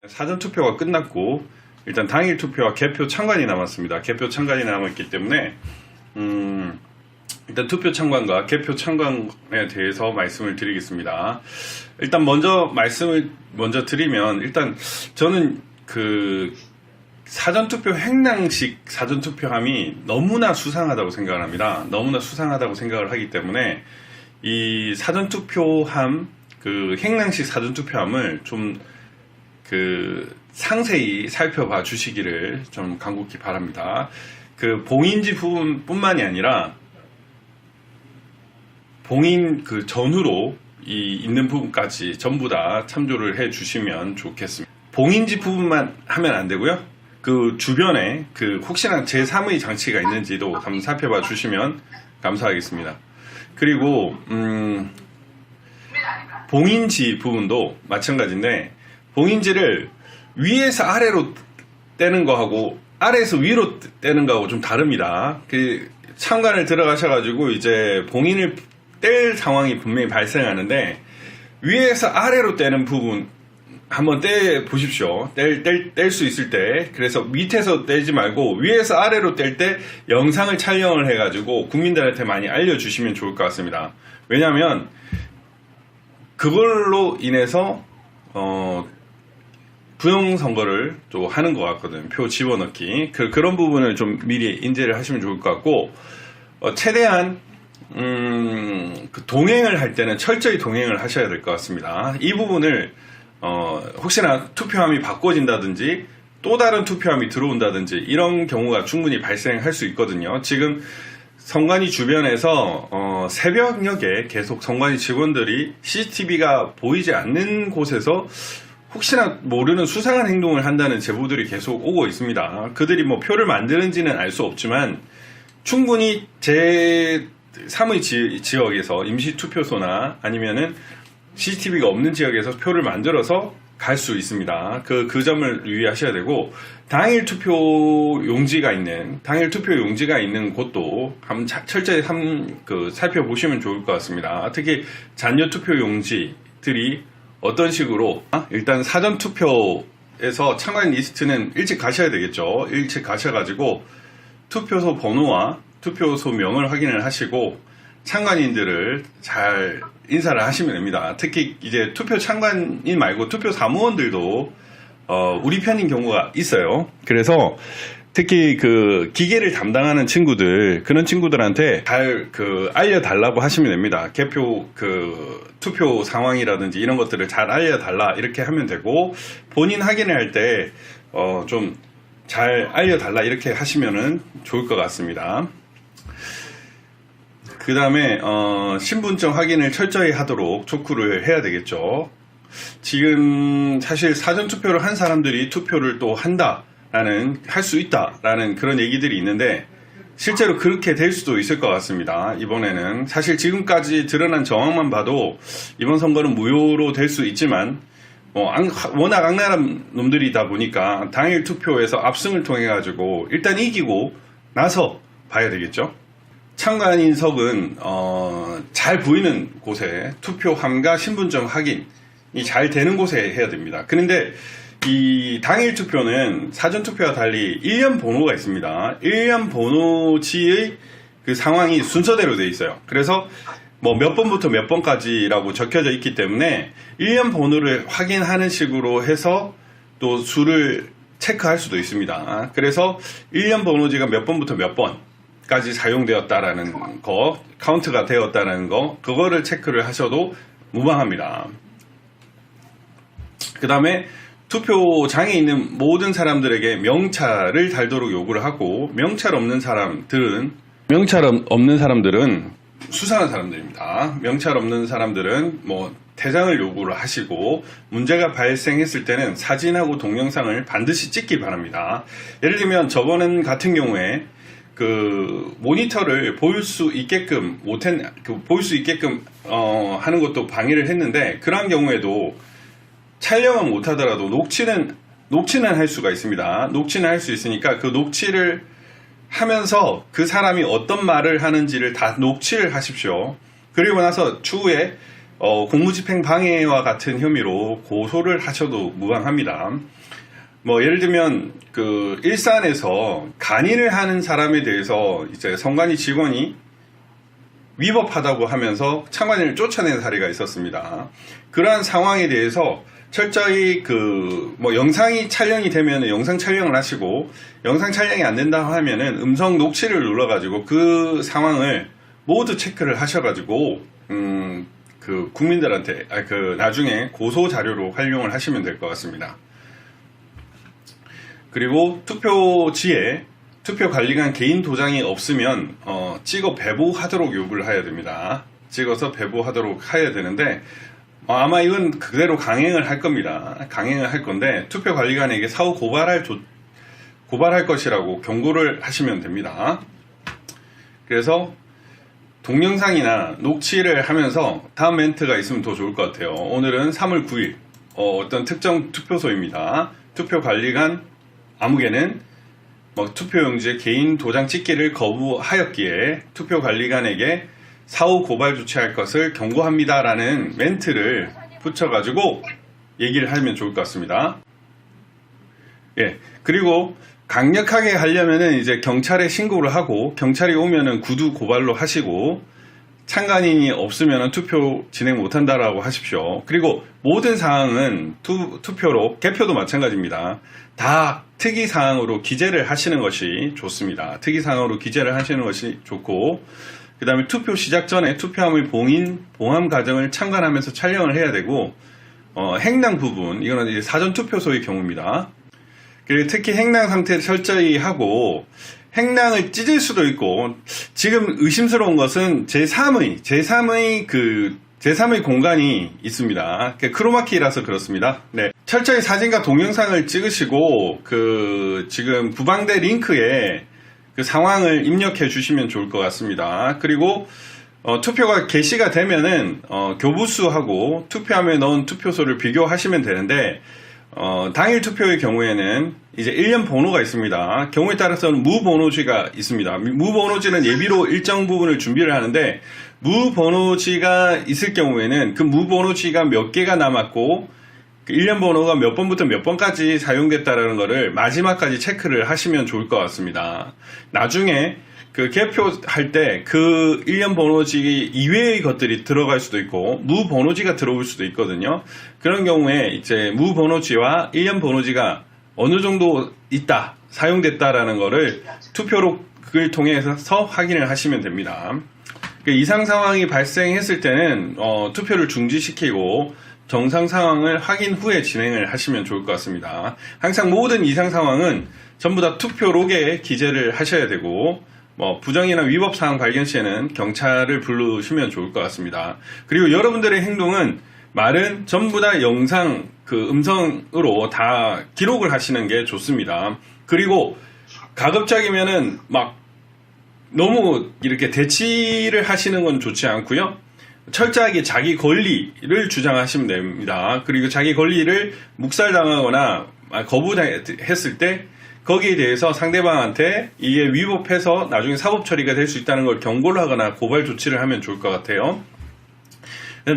사전투표가 끝났고 일단 당일 투표와 개표 참관이 남았습니다. 개표 참관이 남았기 때문에 일단 투표 참관과 개표 참관에 대해서 말씀을 드리겠습니다. 일단 말씀을 먼저 드리면, 일단 저는 그 사전투표 횡령식 사전투표함이 너무나 수상하다고 생각을 합니다. 너무나 수상하다고 생각을 하기 때문에 이 사전투표함, 그 횡령식 사전투표함을 좀 상세히 살펴봐 주시기를 좀 간곡히 바랍니다. 그 봉인지 부분뿐만이 아니라 봉인 그 전후로 있는 부분까지 전부 다 참조를 해 주시면 좋겠습니다. 봉인지 부분만 하면 안 되고요. 그 주변에 그 혹시나 제3의 장치가 있는지도 한번 살펴봐 주시면 감사하겠습니다. 그리고 봉인지 부분도 마찬가지인데, 봉인지를 위에서 아래로 떼는 거하고 아래에서 위로 떼는 거하고 좀 다릅니다. 그 참관을 들어가셔가지고 이제 봉인을 뗄 상황이 분명히 발생하는데, 위에서 아래로 떼는 부분 한번 떼 보십시오. 뗄 수 있을 때. 그래서 밑에서 떼지 말고 위에서 아래로 뗄 때 영상을 촬영을 해가지고 국민들한테 많이 알려주시면 좋을 것 같습니다. 왜냐하면 그걸로 인해서 부정선거를 또 하는 것 같거든요. 표 집어넣기. 그런 부분을 좀 미리 인지를 하시면 좋을 것 같고, 최대한 그 동행을 할 때는 철저히 동행을 하셔야 될 것 같습니다. 이 부분을 혹시나 투표함이 바꿔진다든지 또 다른 투표함이 들어온다든지 이런 경우가 충분히 발생할 수 있거든요. 지금 선관위 주변에서 새벽녘에 계속 선관위 직원들이 CCTV가 보이지 않는 곳에서 혹시나 모르는 수상한 행동을 한다는 제보들이 계속 오고 있습니다. 그들이 뭐 표를 만드는지는 알 수 없지만 충분히 제3의 지역에서 임시투표소나 아니면은 CCTV가 없는 지역에서 표를 만들어서 갈 수 있습니다. 그 점을 유의하셔야 되고, 당일 투표 용지가 있는 곳도 한번 철저히 살펴보시면 좋을 것 같습니다. 특히 잔여 투표 용지들이 어떤 식으로, 일단 사전 투표에서 참관 리스트는 일찍 가셔야 되겠죠. 일찍 가셔가지고 투표소 번호와 투표소 명을 확인을 하시고 참관인들을 잘 인사를 하시면 됩니다. 특히 이제 투표 참관인 말고 투표 사무원들도 우리 편인 경우가 있어요. 그래서 특히 그 기계를 담당하는 친구들, 그런 친구들한테 잘 알려달라고 하시면 됩니다. 투표 상황이라든지 이런 것들을 잘 알려달라 이렇게 하면 되고, 본인 확인을 할 때 좀 잘 알려달라 이렇게 하시면은 좋을 것 같습니다. 그 다음에 신분증 확인을 철저히 하도록 촉구를 해야 되겠죠. 지금 사실 사전투표를 한 사람들이 투표를 또 할 수 있다라는 그런 얘기들이 있는데, 실제로 그렇게 될 수도 있을 것 같습니다. 이번에는 사실 지금까지 드러난 정황만 봐도 이번 선거는 무효로 될 수 있지만, 워낙 악랄한 놈들이다 보니까 당일 투표에서 압승을 통해 가지고 일단 이기고 나서 봐야 되겠죠. 참관인석은 잘 보이는 곳에 투표함과 신분증 확인이 잘 되는 곳에 해야 됩니다. 그런데 이 당일 투표는 사전 투표와 달리 일련 번호가 있습니다. 일련 번호지의 그 상황이 순서대로 되어 있어요. 그래서 뭐 몇 번부터 몇 번까지라고 적혀져 있기 때문에 일련 번호를 확인하는 식으로 해서 또 수를 체크할 수도 있습니다. 그래서 일련 번호지가 몇 번부터 몇 번까지 사용되었다라는 거, 카운트가 되었다는 거, 그거를 체크를 하셔도 무방합니다. 그 다음에 투표장에 있는 모든 사람들에게 명찰을 달도록 요구를 하고, 명찰 없는 사람들은 수상한 사람들입니다. 명찰 없는 사람들은 퇴장을 요구를 하시고, 문제가 발생했을 때는 사진하고 동영상을 반드시 찍기 바랍니다. 예를 들면 저번 같은 경우에 그 모니터를 보일 수 있게끔 하는 것도 방해를 했는데, 그러한 경우에도 촬영은 못하더라도 녹취는 할 수가 있습니다. 녹취는 할 수 있으니까 그 녹취를 하면서 그 사람이 어떤 말을 하는지를 다 녹취를 하십시오. 그리고 나서 추후에 공무집행 방해와 같은 혐의로 고소를 하셔도 무방합니다. 뭐 예를 들면 그 일산에서 간인을 하는 사람에 대해서 이제 선관위 직원이 위법하다고 하면서 참관인을 쫓아낸 사례가 있었습니다. 그러한 상황에 대해서 철저히 뭐 영상이 촬영이 되면 영상 촬영을 하시고, 영상 촬영이 안 된다 하면은 음성 녹취를 눌러가지고 그 상황을 모두 체크를 하셔가지고, 국민들한테, 나중에 고소 자료로 활용을 하시면 될 것 같습니다. 그리고 투표지에 투표 관리관 개인 도장이 없으면, 찍어 배부하도록 요구를 해야 됩니다. 찍어서 배부하도록 해야 되는데, 아마 이건 그대로 강행을 할 겁니다. 강행을 할 건데, 투표 관리관에게 사후 고발할 것이라고 경고를 하시면 됩니다. 그래서 동영상이나 녹취를 하면서 다음 멘트가 있으면 더 좋을 것 같아요. 오늘은 3월 9일, 어떤 특정 투표소입니다. 투표 관리관 아무개는 투표용지에 개인 도장 찍기를 거부하였기에 투표 관리관에게 사후 고발 조치할 것을 경고합니다 라는 멘트를 붙여가지고 얘기를 하면 좋을 것 같습니다. 예, 그리고 강력하게 하려면은 이제 경찰에 신고를 하고, 경찰이 오면은 구두 고발로 하시고, 참관인이 없으면은 투표 진행 못한다라고 하십시오. 그리고 모든 사항은 투표로, 개표도 마찬가지입니다. 다 특이사항으로 기재를 하시는 것이 좋습니다. 특이사항으로 기재를 하시는 것이 좋고, 그 다음에 투표 시작 전에 투표함의 봉함 과정을 참관하면서 촬영을 해야 되고, 행랑 부분, 이거는 이제 사전 투표소의 경우입니다. 그리고 특히 행랑 상태를 철저히 하고, 행랑을 찢을 수도 있고, 지금 의심스러운 것은 제3의 공간이 있습니다. 크로마키라서 그렇습니다. 네. 철저히 사진과 동영상을 찍으시고, 지금 부방대 링크에 그 상황을 입력해 주시면 좋을 것 같습니다. 그리고 투표가 개시가 되면은 교부수하고 투표함에 넣은 투표소를 비교하시면 되는데, 당일 투표의 경우에는 이제 일련 번호가 있습니다. 경우에 따라서는 무번호지가 있습니다. 무번호지는 예비로 일정 부분을 준비를 하는데, 무번호지가 있을 경우에는 그 무번호지가 몇 개가 남았고 그 일련 번호가 몇 번부터 몇 번까지 사용됐다라는 것을 마지막까지 체크를 하시면 좋을 것 같습니다. 나중에 그 개표할 때 그 일련 번호지 이외의 것들이 들어갈 수도 있고 무번호지가 들어올 수도 있거든요. 그런 경우에 이제 무번호지와 일련 번호지가 어느 정도 있다, 사용됐다라는 것을 투표록을 통해서 확인을 하시면 됩니다. 이상 상황이 발생했을 때는 투표를 중지시키고 정상 상황을 확인 후에 진행을 하시면 좋을 것 같습니다. 항상 모든 이상 상황은 전부 다 투표록에 기재를 하셔야 되고, 부정이나 위법 사항 발견 시에는 경찰을 부르시면 좋을 것 같습니다. 그리고 여러분들의 행동은 말은 전부 다 영상, 음성으로 다 기록을 하시는 게 좋습니다. 그리고 가급적이면은 너무 이렇게 대치를 하시는 건 좋지 않고요. 철저하게 자기 권리를 주장하시면 됩니다. 그리고 자기 권리를 묵살당하거나 거부했을 때 거기에 대해서 상대방한테 이게 위법해서 나중에 사법 처리가 될 수 있다는 걸 경고를 하거나 고발 조치를 하면 좋을 것 같아요.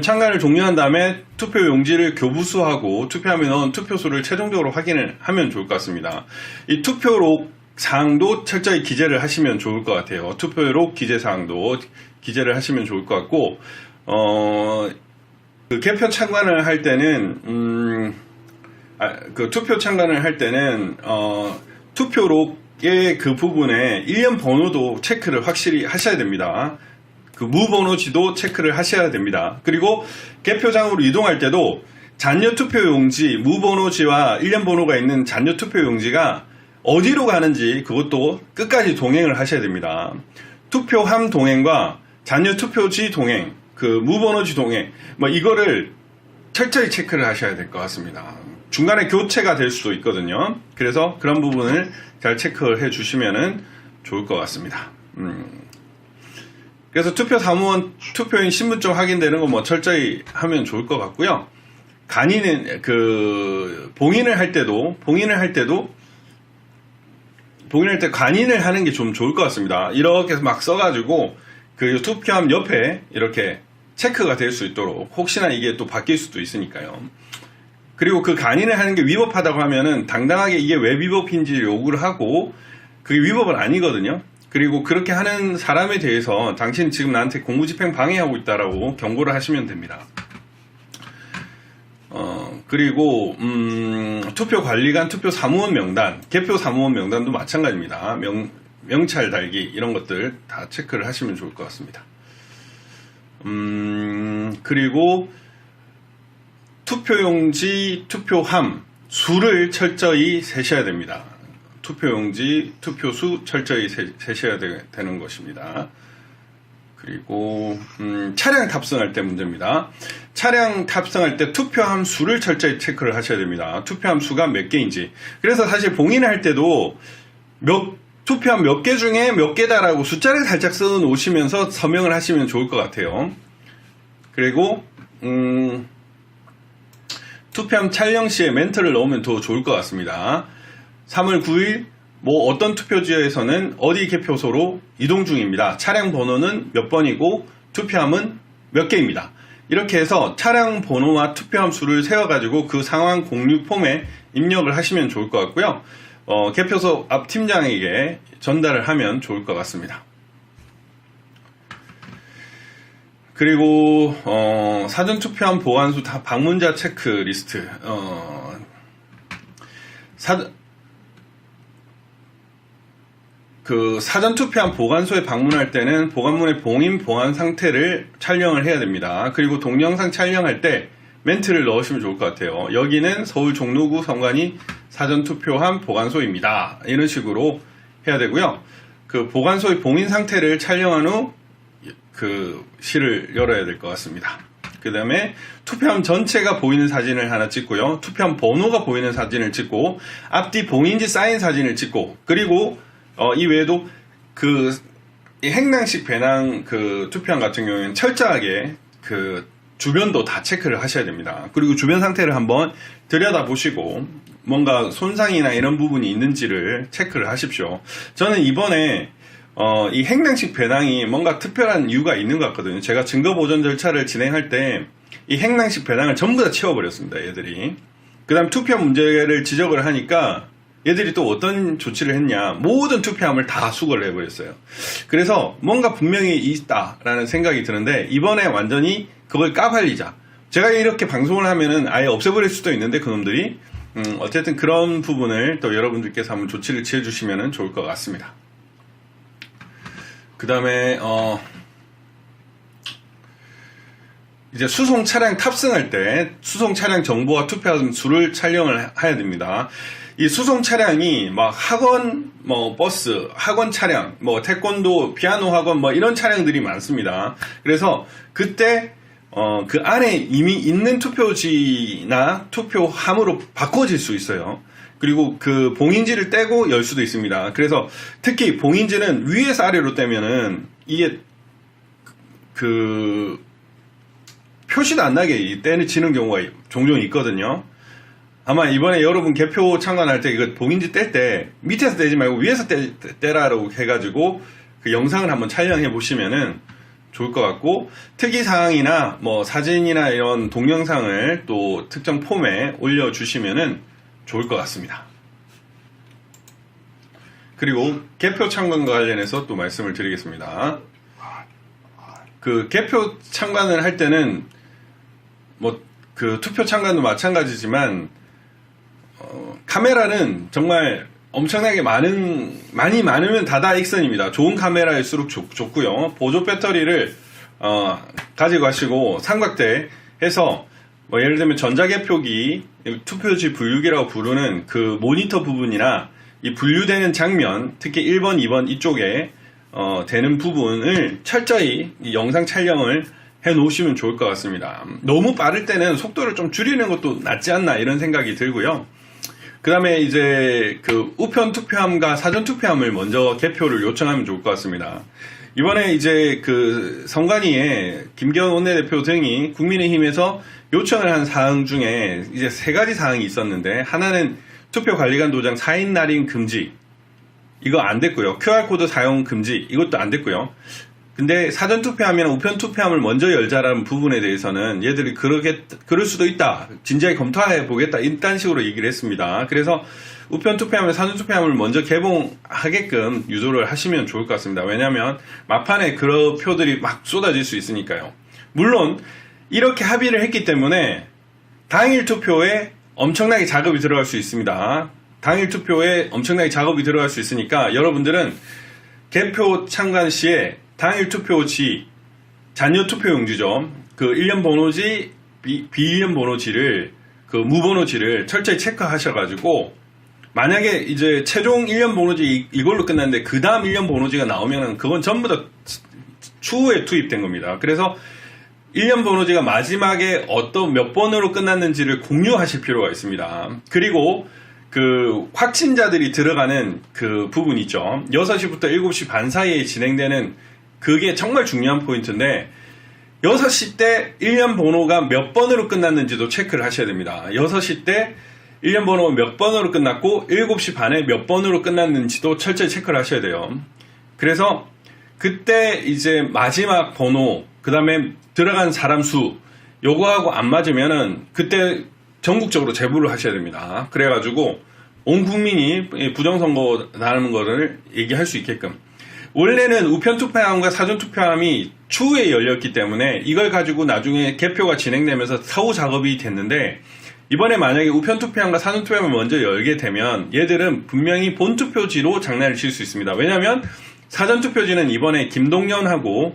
참관을 종료한 다음에 투표 용지를 교부수하고 투표함에 넣은 투표소를 최종적으로 확인을 하면 좋을 것 같습니다. 이 투표록 사항도 철저히 기재를 하시면 좋을 것 같아요. 투표록 기재 사항도 기재를 하시면 좋을 것 같고, 개표 참관을 할 때는, 투표 참관을 할 때는, 투표록의 그 부분에 일련 번호도 체크를 확실히 하셔야 됩니다. 무번호지도 체크를 하셔야 됩니다. 그리고 개표장으로 이동할 때도 잔여 투표용지, 무번호지와 일련 번호가 있는 잔여 투표용지가 어디로 가는지 그것도 끝까지 동행을 하셔야 됩니다. 투표함 동행과 잔여 투표지 동행, 무번호지 동행, 이거를 철저히 체크를 하셔야 될 것 같습니다. 중간에 교체가 될 수도 있거든요. 그래서 그런 부분을 잘 체크해 주시면 좋을 것 같습니다. 그래서 투표 사무원 투표인 신분증 확인되는 거 철저히 하면 좋을 것 같고요. 간이는 봉인을 할 때도 간인을 하는 게 좀 좋을 것 같습니다. 이렇게 막 써가지고 투표함 옆에 이렇게 체크가 될 수 있도록, 혹시나 이게 또 바뀔 수도 있으니까요. 그리고 그 간인을 하는 게 위법하다고 하면은 당당하게 이게 왜 위법인지 요구를 하고, 그게 위법은 아니거든요. 그리고 그렇게 하는 사람에 대해서 당신 지금 나한테 공무집행 방해하고 있다라고 경고를 하시면 됩니다. 그리고 투표관리관, 투표사무원 명단, 개표 사무원 명단도 마찬가지입니다. 명찰 달기 이런 것들 다 체크를 하시면 좋을 것 같습니다. 그리고 투표용지, 투표함 수를 철저히 세셔야 됩니다. 투표용지, 투표수 철저히 세셔야 되는 것입니다. 그리고 차량 탑승할 때 문제입니다. 차량 탑승할 때 투표함 수를 철저히 체크를 하셔야 됩니다. 투표함 수가 몇 개인지. 그래서 사실 봉인을 할 때도 투표함 몇 개 중에 몇 개다라고 숫자를 살짝 써 놓으시면서 서명을 하시면 좋을 것 같아요. 그리고 투표함 촬영 시에 멘트를 넣으면 더 좋을 것 같습니다. 3월 9일 뭐 어떤 투표지에서는 어디 개표소로 이동 중입니다. 차량 번호는 몇 번이고 투표함은 몇 개입니다. 이렇게 해서 차량 번호와 투표함 수를 세워가지고 그 상황 공유 폼에 입력을 하시면 좋을 것 같고요. 개표소 앞 팀장에게 전달을 하면 좋을 것 같습니다. 그리고 사전투표함 보관소 방문자 체크리스트 사전투표함 보관소에 방문할 때는 보관문의 봉인 보안 상태를 촬영을 해야 됩니다. 그리고 동영상 촬영할 때 멘트를 넣으시면 좋을 것 같아요. 여기는 서울 종로구 선관위 사전투표함 보관소입니다. 이런 식으로 해야 되고요. 그 보관소의 봉인 상태를 촬영한 후 그 실을 열어야 될 것 같습니다. 그 다음에 투표함 전체가 보이는 사진을 하나 찍고요. 투표함 번호가 보이는 사진을 찍고 앞뒤 봉인지 쌓인 사진을 찍고, 그리고 이 외에도 그 행랑식 배낭 그 투표함 같은 경우에는 철저하게 그 주변도 다 체크를 하셔야 됩니다. 그리고 주변 상태를 한번 들여다보시고 뭔가 손상이나 이런 부분이 있는지를 체크를 하십시오. 저는 이번에 이 행랑식 배낭이 뭔가 특별한 이유가 있는 것 같거든요. 제가 증거보전 절차를 진행할 때 이 행랑식 배낭을 전부 다 채워버렸습니다. 얘들이. 그 다음 투표 문제를 지적을 하니까 얘들이 또 어떤 조치를 했냐, 모든 투표함을 다 수거를 해버렸어요. 그래서 뭔가 분명히 있다라는 생각이 드는데, 이번에 완전히 그걸 까발리자. 제가 이렇게 방송을 하면은 아예 없애버릴 수도 있는데 그놈들이 어쨌든 그런 부분을 또 여러분들께서 한번 조치를 취해주시면 좋을 것 같습니다. 그 다음에 이제 수송 차량 탑승할 때 수송 차량 정보와 투표함 수를 촬영을 해야 됩니다. 이 수송 차량이 막 학원, 뭐 버스, 학원 차량, 뭐 태권도, 피아노 학원, 뭐 이런 차량들이 많습니다. 그래서 그때 그 안에 이미 있는 투표지나 투표함으로 바꿔질 수 있어요. 그리고 그 봉인지를 떼고 열 수도 있습니다. 그래서 특히 봉인지는 위에서 아래로 떼면은 이게 그 표시도 안 나게 떼지는 경우가 종종 있거든요. 아마 이번에 여러분 개표 참관할 때 이거 봉인지 뗄 때 밑에서 떼지 말고 위에서 떼라라고 해가지고 그 영상을 한번 촬영해 보시면은 좋을 것 같고, 특이사항이나 뭐 사진이나 이런 동영상을 또 특정 폼에 올려주시면은 좋을 것 같습니다. 그리고 개표 참관과 관련해서 또 말씀을 드리겠습니다. 그 개표 참관을 할 때는 뭐 그 투표 참관도 마찬가지지만 카메라는 정말 엄청나게 많이 많으면 다다익선입니다. 좋은 카메라일수록 좋고요. 보조 배터리를 가지고 가시고 삼각대 해서 뭐 예를 들면 전자개표기, 투표지 분류기라고 부르는 그 모니터 부분이나 이 분류되는 장면, 특히 1번, 2번 이쪽에 되는 부분을 철저히 이 영상 촬영을 해 놓으시면 좋을 것 같습니다. 너무 빠를 때는 속도를 좀 줄이는 것도 낫지 않나 이런 생각이 들고요. 그 다음에 이제 그 우편 투표함과 사전 투표함을 먼저 개표를 요청하면 좋을 것 같습니다. 이번에 이제 그 선관위에 김기현 원내대표 등이 국민의힘에서 요청을 한 사항 중에 이제 3가지 사항이 있었는데, 하나는 투표관리관 도장 4인 날인 금지, 이거 안 됐고요. QR코드 사용 금지, 이것도 안 됐고요. 근데 사전투표하면 우편투표함을 먼저 열자라는 부분에 대해서는 얘들이 그럴 수도 있다. 진지하게 검토해 보겠다. 이딴 식으로 얘기를 했습니다. 그래서 우편투표함을 사전투표함을 먼저 개봉하게끔 유도를 하시면 좋을 것 같습니다. 왜냐하면 막판에 그런 표들이 막 쏟아질 수 있으니까요. 물론 이렇게 합의를 했기 때문에 당일 투표에 엄청나게 작업이 들어갈 수 있습니다. 당일 투표에 엄청나게 작업이 들어갈 수 있으니까 여러분들은 개표 참관 시에 당일 투표지, 잔여 투표용지죠. 그 1년 번호지, 비일련 번호지를, 그 무번호지를 철저히 체크하셔가지고, 만약에 이제 최종 1년 번호지 이걸로 끝났는데, 그 다음 1년 번호지가 나오면은 그건 전부 다 추후에 투입된 겁니다. 그래서 1년 번호지가 마지막에 어떤 몇 번으로 끝났는지를 공유하실 필요가 있습니다. 그리고 그 확진자들이 들어가는 그 부분 있죠. 6시부터 7시 반 사이에 진행되는 그게 정말 중요한 포인트인데 6시 때 1년 번호가 몇 번으로 끝났는지도 체크를 하셔야 됩니다. 6시 때 1년 번호가 몇 번으로 끝났고 7시 반에 몇 번으로 끝났는지도 철저히 체크를 하셔야 돼요. 그래서 그때 이제 마지막 번호, 그 다음에 들어간 사람 수, 요거하고 안 맞으면은 그때 전국적으로 제보를 하셔야 됩니다. 그래가지고 온 국민이 부정선거 나는 거를 얘기할 수 있게끔. 원래는 우편투표함과 사전투표함이 추후에 열렸기 때문에 이걸 가지고 나중에 개표가 진행되면서 사후 작업이 됐는데 이번에 만약에 우편투표함과 사전투표함을 먼저 열게 되면 얘들은 분명히 본투표지로 장난을 칠 수 있습니다. 왜냐하면 사전투표지는 이번에 김동연하고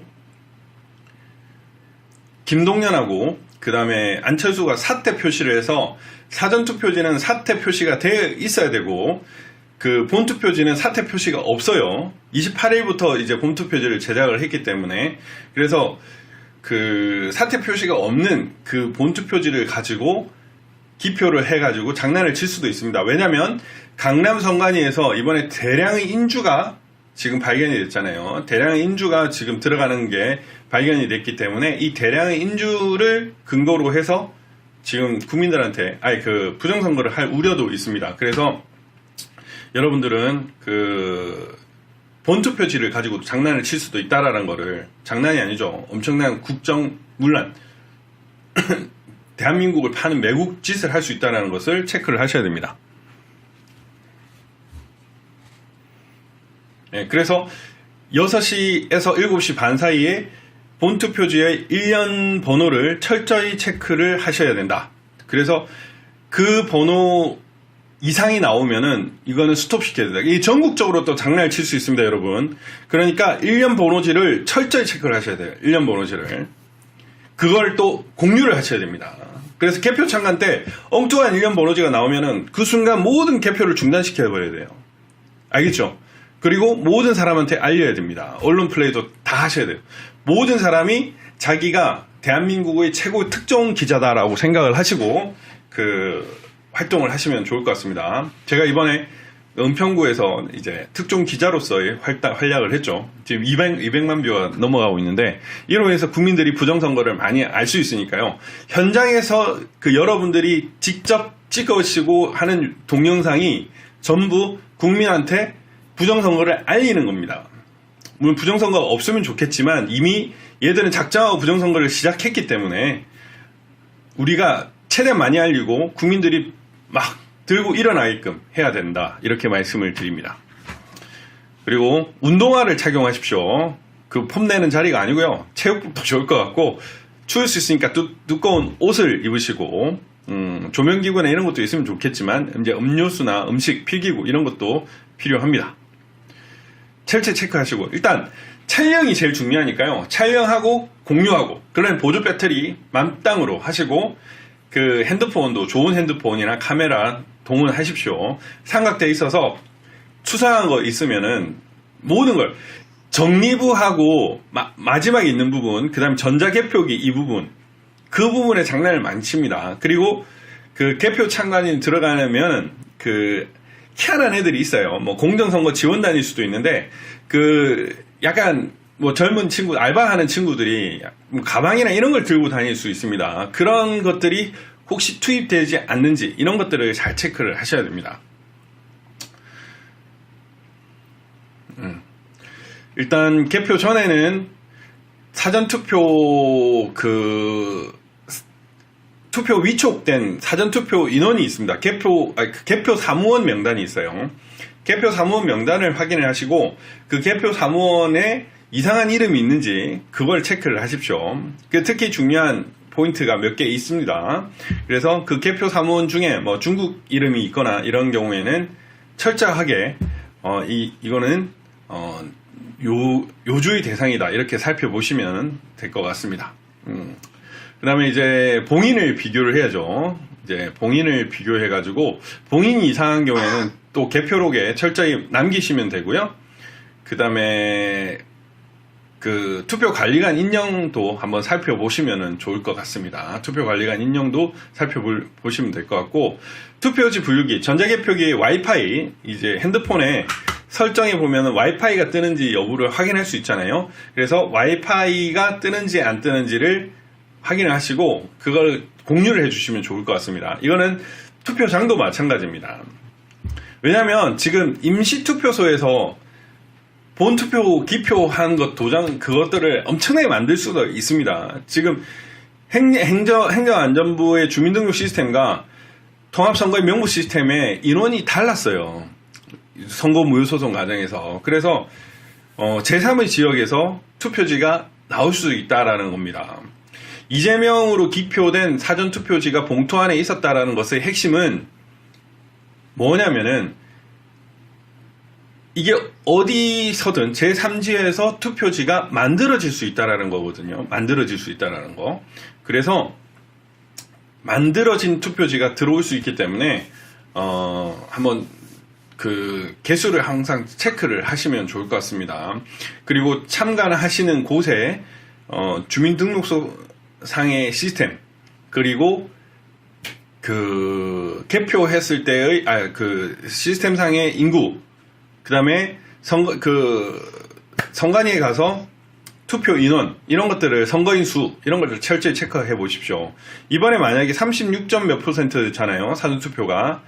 그 다음에 안철수가 사퇴 표시를 해서 사전투표지는 사퇴 표시가 되어 있어야 되고 그 본투표지는 사퇴 표시가 없어요. 28일부터 이제 본투표지를 제작을 했기 때문에 그래서 그 사퇴 표시가 없는 그 본투표지를 가지고 기표를 해가지고 장난을 칠 수도 있습니다. 왜냐하면 강남 선관위에서 이번에 대량의 인주가 지금 발견이 됐잖아요. 대량의 인주가 지금 들어가는 게 발견이 됐기 때문에 이 대량의 인주를 근거로 해서 지금 국민들한테 그 부정선거를 할 우려도 있습니다. 그래서 여러분들은 그 본투표지를 가지고 장난을 칠 수도 있다라는 거를 장난이 아니죠. 엄청난 국정문란 대한민국을 파는 매국 짓을 할 수 있다는 것을 체크를 하셔야 됩니다. 네, 그래서 6시에서 7시 반 사이에 본투표지의 1년 번호를 철저히 체크를 하셔야 된다. 그래서 그 번호 이상이 나오면은 이거는 스톱시켜야 된다. 이 전국적으로 또 장난을 칠 수 있습니다, 여러분. 그러니까 1년 번호지를 철저히 체크를 하셔야 돼요. 1년 번호지를. 그걸 또 공유를 하셔야 됩니다. 그래서 개표 참관 때 엉뚱한 1년 번호지가 나오면은 그 순간 모든 개표를 중단시켜 버려야 돼요. 알겠죠? 그리고 모든 사람한테 알려야 됩니다. 언론 플레이도 다 하셔야 돼요. 모든 사람이 자기가 대한민국의 최고 특종 기자다라고 생각을 하시고 그 활동을 하시면 좋을 것 같습니다. 제가 이번에 은평구에서 이제 특종 기자로서의 활약을 했죠. 지금 200만 뷰가 넘어가고 있는데 이로 인해서 국민들이 부정선거를 많이 알 수 있으니까요. 현장에서 그 여러분들이 직접 찍으시고 하는 동영상이 전부 국민한테 부정선거를 알리는 겁니다. 물론 부정선거가 없으면 좋겠지만 이미 얘들은 작정하고 부정선거를 시작했기 때문에 우리가 최대한 많이 알리고 국민들이 막 들고 일어나게끔 해야 된다. 이렇게 말씀을 드립니다. 그리고 운동화를 착용하십시오. 그 폼내는 자리가 아니고요. 체육복도 좋을 것 같고 추울 수 있으니까 두꺼운 옷을 입으시고 조명기구나 이런 것도 있으면 좋겠지만 이제 음료수나 음식, 필기구 이런 것도 필요합니다. 철저히 체크하시고 일단 촬영이 제일 중요하니까요. 촬영하고 공유하고 그러면 보조 배터리 만땅으로 하시고 그 핸드폰도 좋은 핸드폰이나 카메라 동원하십시오. 삼각대에 있어서 수상한 거 있으면은 모든 걸 정리부하고 마지막에 있는 부분, 그 다음에 전자개표기 이 부분, 그 부분에 장난을 많이 칩니다. 그리고 그 개표 참관인 들어가면 그 희한한 애들이 있어요. 뭐 공정선거 지원단일 수도 있는데 그 약간 뭐 젊은 친구, 알바하는 친구들이 가방이나 이런 걸 들고 다닐 수 있습니다. 그런 것들이 혹시 투입되지 않는지 이런 것들을 잘 체크를 하셔야 됩니다. 일단 개표 전에는 사전투표 투표 위촉된 사전투표 인원이 있습니다. 개표 사무원 명단이 있어요. 개표 사무원 명단을 확인을 하시고 그 개표 사무원에 이상한 이름이 있는지 그걸 체크를 하십시오. 특히 중요한 포인트가 몇 개 있습니다. 그래서 그 개표 사무원 중에 뭐 중국 이름이 있거나 이런 경우에는 철저하게 이거는 요주의 대상이다 이렇게 살펴보시면 될 것 같습니다. 그 다음에 이제 봉인을 비교를 해야죠. 이제 봉인을 비교해가지고 봉인이 이상한 경우에는 또 개표록에 철저히 남기시면 되고요. 그 다음에 그 투표관리관 인정도 한번 살펴보시면 좋을 것 같습니다. 투표관리관 인정도 살펴보시면 될 것 같고, 투표지 분류기, 전자개표기의 와이파이, 이제 핸드폰에 설정해 보면 와이파이가 뜨는지 여부를 확인할 수 있잖아요. 그래서 와이파이가 뜨는지 안 뜨는지를 확인을 하시고 그걸 공유를 해주시면 좋을 것 같습니다. 이거는 투표장도 마찬가지입니다. 왜냐하면 지금 임시투표소에서 본투표 기표한 것 도장 그것들을 엄청나게 만들 수도 있습니다. 지금 행정안전부의 주민등록 시스템과 통합선거인 명부 시스템의 인원이 달랐어요. 선거 무효소송 과정에서. 그래서 제3의 지역에서 투표지가 나올 수 있다라는 겁니다. 이재명으로 기표된 사전투표지가 봉투 안에 있었다라는 것의 핵심은 뭐냐면은 이게 어디서든 제3지에서 투표지가 만들어질 수 있다라는 거거든요. 만들어질 수 있다라는 거. 그래서 만들어진 투표지가 들어올 수 있기 때문에 한번 그 개수를 항상 체크를 하시면 좋을 것 같습니다. 그리고 참관하시는 곳에 주민등록소 상의 시스템, 그리고 그 개표했을 때의 그 시스템 상의 인구, 그다음에 선관위에 가서 투표 인원 이런 것들을, 선거인 수 이런 것들을 철저히 체크해 보십시오. 이번에 만약에 36점 몇 %잖아요. 사전투표가.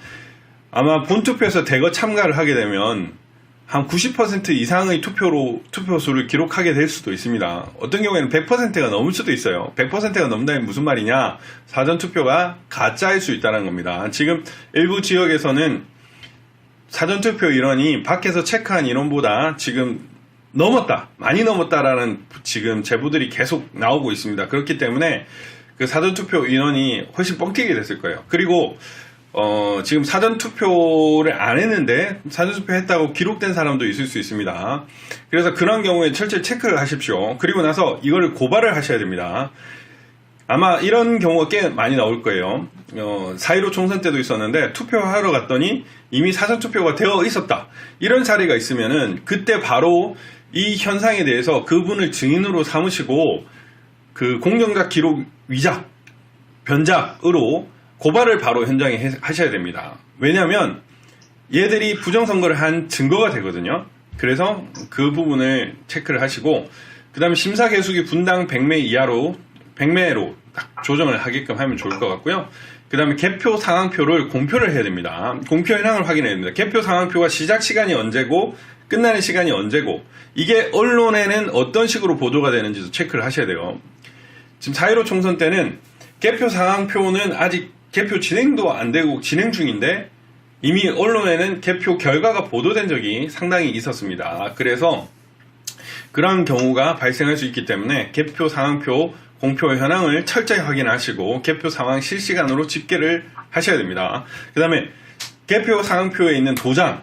아마 본투표에서 대거 참가를 하게 되면 한 90% 이상의 투표수를 기록하게 될 수도 있습니다. 어떤 경우에는 100%가 넘을 수도 있어요. 100%가 넘는다면 무슨 말이냐? 사전투표가 가짜일 수 있다는 겁니다. 지금 일부 지역에서는 사전투표 인원이 밖에서 체크한 인원보다 지금 많이 넘었다라는 지금 제보들이 계속 나오고 있습니다. 그렇기 때문에 그 사전투표 인원이 훨씬 뻥튀기 됐을 거예요. 그리고 지금 사전투표를 안 했는데 사전투표 했다고 기록된 사람도 있을 수 있습니다. 그래서 그런 경우에 철저히 체크를 하십시오. 그리고 나서 이거를 고발을 하셔야 됩니다. 아마 이런 경우가 꽤 많이 나올 거예요. 4.15 총선 때도 있었는데 투표하러 갔더니 이미 사전투표가 되어 있었다. 이런 사례가 있으면은 그때 바로 이 현상에 대해서 그분을 증인으로 삼으시고 그 공정자 기록 위작, 변작으로 고발을 바로 현장에 하셔야 됩니다. 왜냐하면 얘들이 부정선거를 한 증거가 되거든요. 그래서 그 부분을 체크를 하시고, 그 다음에 심사계수기 분당 100매로 딱 조정을 하게끔 하면 좋을 것 같고요. 그 다음에 개표 상황표를 공표를 해야 됩니다. 공표 현황을 확인해야 됩니다. 개표 상황표가 시작 시간이 언제고 끝나는 시간이 언제고, 이게 언론에는 어떤 식으로 보도가 되는지도 체크를 하셔야 돼요. 지금 4.15 총선 때는 개표 상황표는 아직 개표 진행도 안 되고 진행 중인데 이미 언론에는 개표 결과가 보도된 적이 상당히 있었습니다. 그래서 그런 경우가 발생할 수 있기 때문에 개표 상황표 공표 현황을 철저히 확인하시고 개표 상황 실시간으로 집계를 하셔야 됩니다. 그 다음에 개표 상황표에 있는 도장,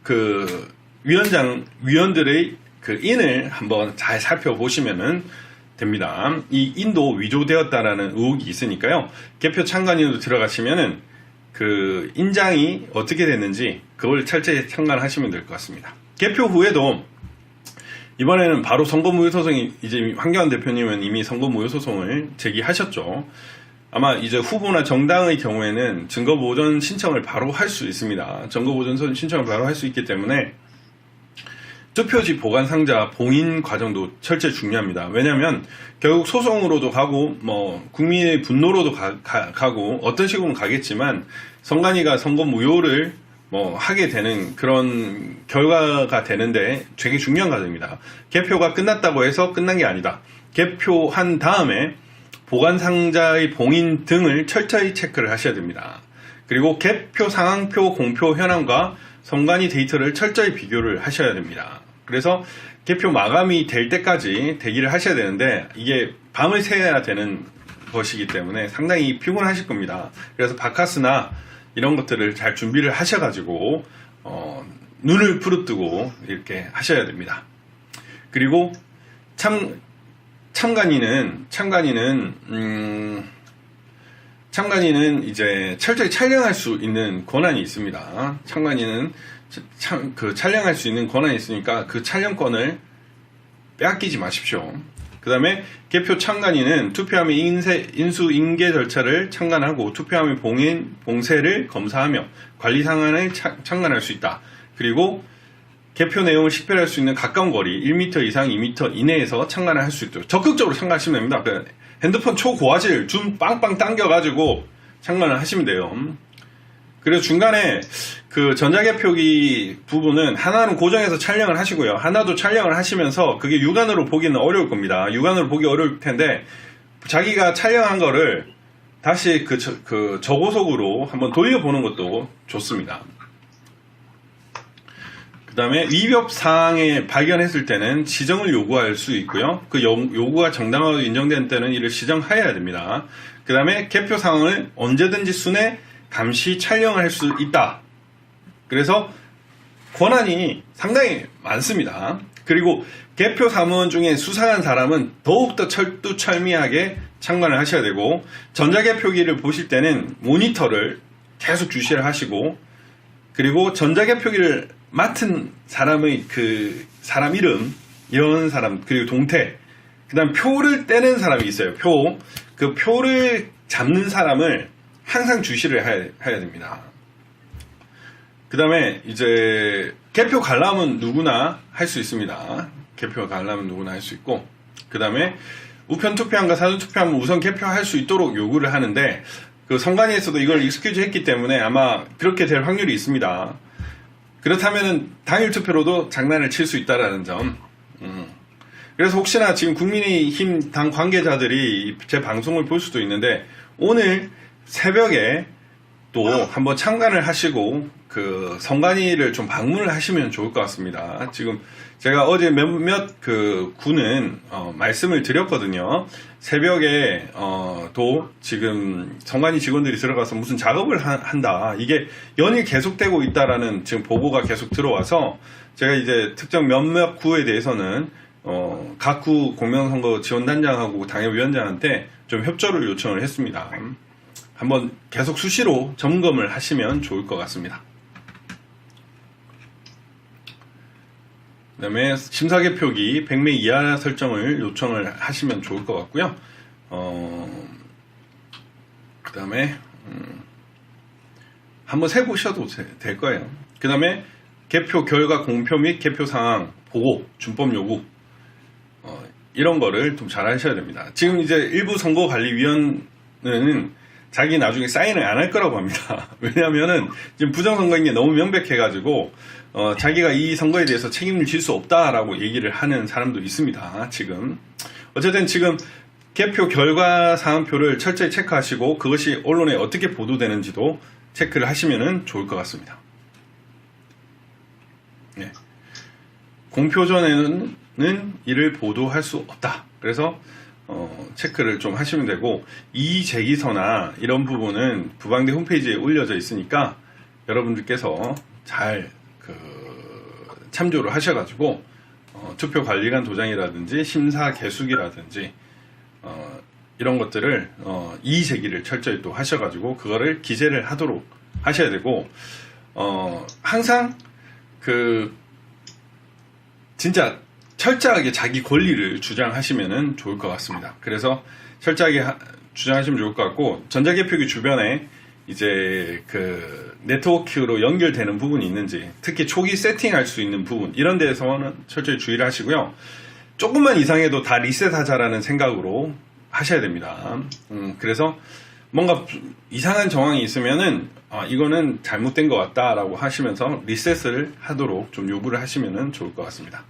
그 위원들의 그 인을 한번 잘 살펴보시면은 됩니다. 이 인도 위조되었다라는 의혹이 있으니까요. 개표 참관인으로 들어가시면은 그 인장이 어떻게 됐는지 그걸 철저히 참관하시면 될 것 같습니다. 개표 후에도 이번에는 바로 선거무효소송이, 이제 황교안 대표님은 이미 선거무효소송을 제기하셨죠. 아마 이제 후보나 정당의 경우에는 증거보전 신청을 바로 할 수 있습니다. 증거보전 신청을 바로 할 수 있기 때문에 투표지 보관 상자 봉인 과정도 철저히 중요합니다. 왜냐하면 결국 소송으로도 가고 뭐 국민의 분노로도 가고 어떤 식으로는 가겠지만 선관위가 선거 무효를 하게 되는 그런 결과가 되는데 되게 중요한 과정입니다. 개표가 끝났다고 해서 끝난 게 아니다. 개표한 다음에 보관 상자의 봉인 등을 철저히 체크를 하셔야 됩니다. 그리고 개표 상황표 공표 현황과 선관위 데이터를 철저히 비교를 하셔야 됩니다. 그래서 개표 마감이 될 때까지 대기를 하셔야 되는데 이게 밤을 새야 되는 것이기 때문에 상당히 피곤하실 겁니다. 그래서 바카스나 이런 것들을 잘 준비를 하셔가지고 눈을 부릅뜨고 이렇게 하셔야 됩니다. 그리고 참관인은 이제 철저히 촬영할 수 있는 권한이 있습니다. 참관인은 촬영할 수 있는 권한이 있으니까 그 촬영권을 빼앗기지 마십시오. 그 다음에 개표 참관인은 투표함의 인수 인계 절차를 참관하고 투표함의 봉쇄를 검사하며 관리 상황을 참관할 수 있다. 그리고 개표 내용을 식별할 수 있는 가까운 거리 1m 이상 2m 이내에서 참관을 할 수 있도록 적극적으로 참관하시면 됩니다. 핸드폰 초고화질 줌 빵빵 당겨가지고 참관을 하시면 돼요. 그리고 중간에 그 전자개표기 부분은 하나는 고정해서 촬영을 하시고요. 하나도 촬영을 하시면서 그게 육안으로 보기는 어려울 겁니다. 육안으로 보기 어려울 텐데 자기가 촬영한 거를 다시 그 저고속으로 한번 돌려보는 것도 좋습니다. 그 다음에 위법 사항에 발견했을 때는 지정을 요구할 수 있고요. 그 요구가 정당하고 인정된 때는 이를 시정하여야 됩니다. 그 다음에 개표 상황을 언제든지 순회 감시 촬영을 할 수 있다. 그래서 권한이 상당히 많습니다. 그리고 개표 사무원 중에 수상한 사람은 더욱더 철두철미하게 참관을 하셔야 되고 전자개표기를 보실 때는 모니터를 계속 주시를 하시고 그리고 전자개표기를 맡은 사람의 그 사람 이름 이런 사람 그리고 동태 그 다음 표를 떼는 사람이 있어요. 그 표를 잡는 사람을 항상 주시를 해야 됩니다. 그 다음에 이제 개표 관람은 누구나 할 수 있습니다. 개표 관람은 누구나 할 수 있고 그 다음에 우편 투표함과 사전 투표함은 우선 개표할 수 있도록 요구를 하는데 그 선관위에서도 이걸 익스큐즈 했기 때문에 아마 그렇게 될 확률이 있습니다. 그렇다면 당일 투표로도 장난을 칠 수 있다라는 점. 그래서 혹시나 지금 국민의힘 당 관계자들이 제 방송을 볼 수도 있는데 오늘 새벽에 또 한번 참관을 하시고 그 선관위를 좀 방문을 하시면 좋을 것 같습니다. 지금 제가 어제 몇몇 그 군은 말씀을 드렸거든요. 새벽에 또 지금 선관위 직원들이 들어가서 무슨 작업을 한다. 이게 연일 계속되고 있다라는 지금 보고가 계속 들어와서 제가 이제 특정 몇몇 구에 대해서는 각 구 공명선거 지원단장하고 당협위원장한테 좀 협조를 요청을 했습니다. 한번 계속 수시로 점검을 하시면 좋을 것 같습니다. 그 다음에 심사개표기 100매 이하 설정을 요청을 하시면 좋을 것 같고요. 그 다음에 한번 세보셔도 될 거예요. 그 다음에 개표 결과 공표 및 개표 상황 보고 준법 요구 이런 거를 좀 잘 하셔야 됩니다. 지금 이제 일부 선거관리위원회는 자기 나중에 사인을 안 할 거라고 합니다. 왜냐하면은 지금 부정선거인 게 너무 명백해가지고 자기가 이 선거에 대해서 책임을 질 수 없다라고 얘기를 하는 사람도 있습니다. 지금 어쨌든 지금 개표 결과 상황표를 철저히 체크하시고 그것이 언론에 어떻게 보도되는지도 체크를 하시면 좋을 것 같습니다. 네. 공표 전에는 이를 보도할 수 없다. 그래서 체크를 좀 하시면 되고 이의제기서나 이런 부분은 부방대 홈페이지에 올려져 있으니까 여러분들께서 잘 참조를 하셔가지고 투표관리관 도장이라든지 심사 개수기라든지 이런 것들을 이의제기를 철저히 또 하셔가지고 그거를 기재를 하도록 하셔야 되고 항상 진짜 철저하게 자기 권리를 주장하시면 좋을 것 같습니다. 그래서 철저하게 주장하시면 좋을 것 같고 전자개표기 주변에 이제 네트워크로 연결되는 부분이 있는지 특히 초기 세팅할 수 있는 부분 이런 데에서는 철저히 주의를 하시고요. 조금만 이상해도 다 리셋하자라는 생각으로 하셔야 됩니다. 그래서 뭔가 이상한 정황이 있으면은 이거는 잘못된 것 같다라고 하시면서 리셋을 하도록 좀 요구를 하시면 좋을 것 같습니다.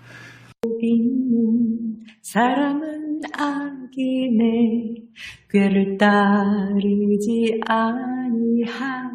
사람은 악이네 꾀를 따르지 아니하며